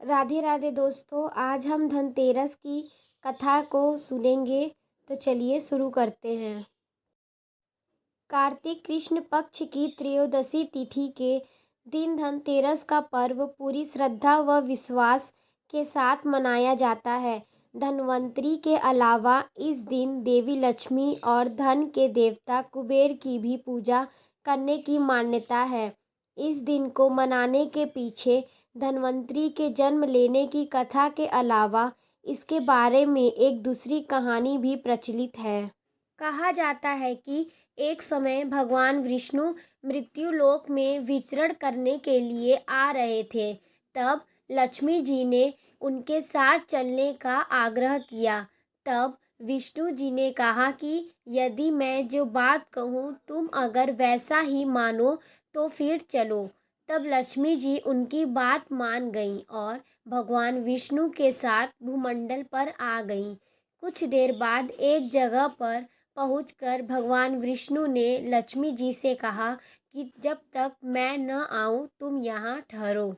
राधे राधे दोस्तों, आज हम धनतेरस की कथा को सुनेंगे। तो चलिए शुरू करते हैं। कार्तिक कृष्ण पक्ष की त्रयोदशी तिथि के दिन धनतेरस का पर्व पूरी श्रद्धा व विश्वास के साथ मनाया जाता है। धन्वंतरी के अलावा इस दिन देवी लक्ष्मी और धन के देवता कुबेर की भी पूजा करने की मान्यता है। इस दिन को मनाने के पीछे धन्वंतरी के जन्म लेने की कथा के अलावा इसके बारे में एक दूसरी कहानी भी प्रचलित है। कहा जाता है कि एक समय भगवान विष्णु मृत्युलोक में विचरण करने के लिए आ रहे थे। तब लक्ष्मी जी ने उनके साथ चलने का आग्रह किया। तब विष्णु जी ने कहा कि यदि मैं जो बात कहूँ तुम अगर वैसा ही मानो तो फिर चलो। तब लक्ष्मी जी उनकी बात मान गईं और भगवान विष्णु के साथ भूमंडल पर आ गईं। कुछ देर बाद एक जगह पर पहुंचकर भगवान विष्णु ने लक्ष्मी जी से कहा कि जब तक मैं न आऊं तुम यहाँ ठहरो।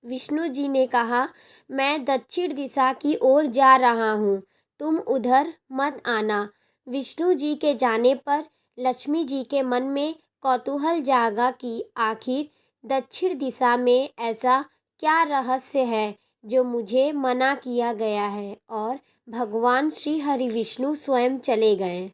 विष्णु जी ने कहा, मैं दक्षिण दिशा की ओर जा रहा हूँ, तुम उधर मत आना। विष्णु जी के जाने पर लक्ष्मी जी के मन में कौतूहल जागा कि आखिर दक्षिण दिशा में ऐसा क्या रहस्य है जो मुझे मना किया गया है, और भगवान श्री हरि विष्णु स्वयं चले गए।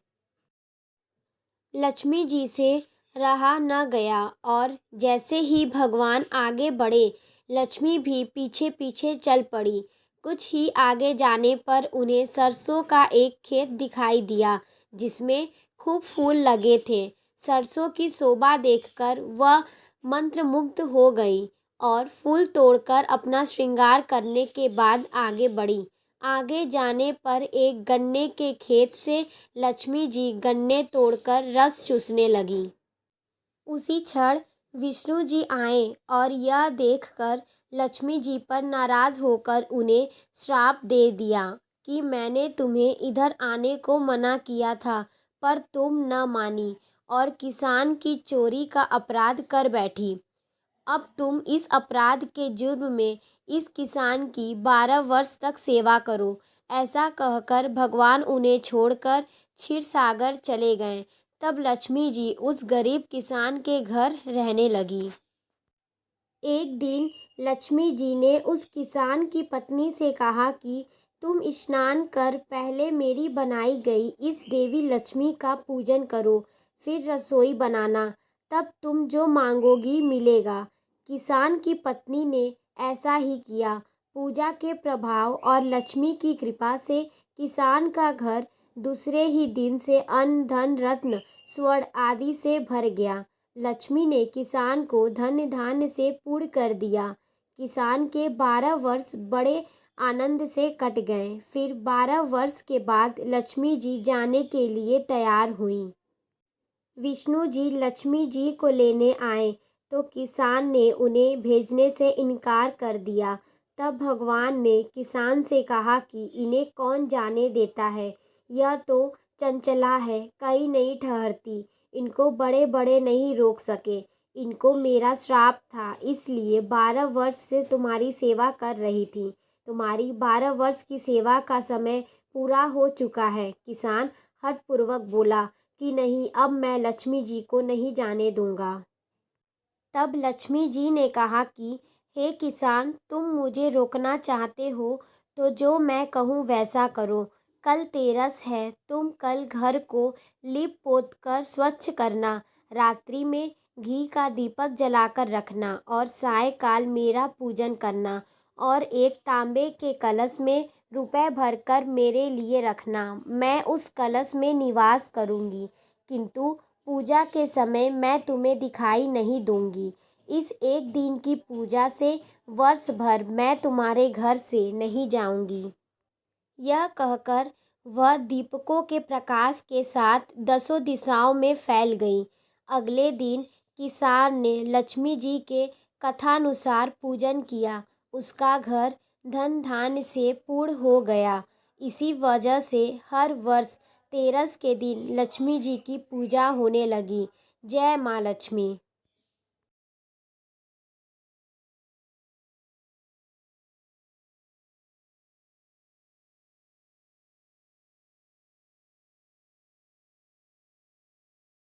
लक्ष्मी जी से रहा न गया और जैसे ही भगवान आगे बढ़े लक्ष्मी भी पीछे पीछे चल पड़ी। कुछ ही आगे जाने पर उन्हें सरसों का एक खेत दिखाई दिया जिसमें खूब फूल लगे थे। सरसों की शोभा देखकर वह मंत्रमुग्ध हो गई और फूल तोड़कर अपना श्रृंगार करने के बाद आगे बढ़ी। आगे जाने पर एक गन्ने के खेत से लक्ष्मी जी गन्ने तोड़कर रस चूसने लगी। उसी क्षण विष्णु जी आए और यह देखकर लक्ष्मी जी पर नाराज होकर उन्हें श्राप दे दिया कि मैंने तुम्हें इधर आने को मना किया था पर तुम न मानी और किसान की चोरी का अपराध कर बैठी। अब तुम इस अपराध के जुर्म में इस किसान की 12 वर्ष तक सेवा करो। ऐसा कहकर भगवान उन्हें छोड़कर क्षीरसागर चले गए। तब लक्ष्मी जी उस गरीब किसान के घर रहने लगी। एक दिन लक्ष्मी जी ने उस किसान की पत्नी से कहा कि तुम स्नान कर पहले मेरी बनाई गई इस देवी लक्ष्मी का पूजन करो, फिर रसोई बनाना, तब तुम जो मांगोगी मिलेगा। किसान की पत्नी ने ऐसा ही किया। पूजा के प्रभाव और लक्ष्मी की कृपा से किसान का घर दूसरे ही दिन से अन्न धन रत्न स्वर्ण आदि से भर गया। लक्ष्मी ने किसान को धन धान्य से पूर्ण कर दिया। किसान के 12 वर्ष बड़े आनंद से कट गए। फिर 12 वर्ष के बाद लक्ष्मी जी जाने के लिए तैयार हुई। विष्णु जी लक्ष्मी जी को लेने आए तो किसान ने उन्हें भेजने से इनकार कर दिया। तब भगवान ने किसान से कहा कि इन्हें कौन जाने देता है, यह तो चंचला है, कहीं नहीं ठहरती, इनको बड़े बड़े नहीं रोक सके। इनको मेरा श्राप था, इसलिए 12 वर्ष से तुम्हारी सेवा कर रही थी। तुम्हारी 12 वर्ष की सेवा का समय पूरा हो चुका है। किसान हठपूर्वक बोला कि नहीं, अब मैं लक्ष्मी जी को नहीं जाने दूंगा। तब लक्ष्मी जी ने कहा कि हे किसान, तुम मुझे रोकना चाहते हो तो जो मैं कहूँ वैसा करो। कल तेरस है, तुम कल घर को लीप पोत कर स्वच्छ करना। रात्रि में घी का दीपक जलाकर रखना और सायंकाल मेरा पूजन करना और एक तांबे के कलश में रुपए भरकर मेरे लिए रखना। मैं उस कलश में निवास करूँगी, किंतु पूजा के समय मैं तुम्हें दिखाई नहीं दूंगी। इस एक दिन की पूजा से वर्ष भर मैं तुम्हारे घर से नहीं जाऊंगी। यह कहकर वह दीपकों के प्रकाश के साथ 10 दिशाओं में फैल गई। अगले दिन किसान ने लक्ष्मी जी के कथानुसार पूजन किया। उसका घर धन धान्य से पूर्ण हो गया। इसी वजह से हर वर्ष तेरस के दिन लक्ष्मी जी की पूजा होने लगी। जय माँ लक्ष्मी।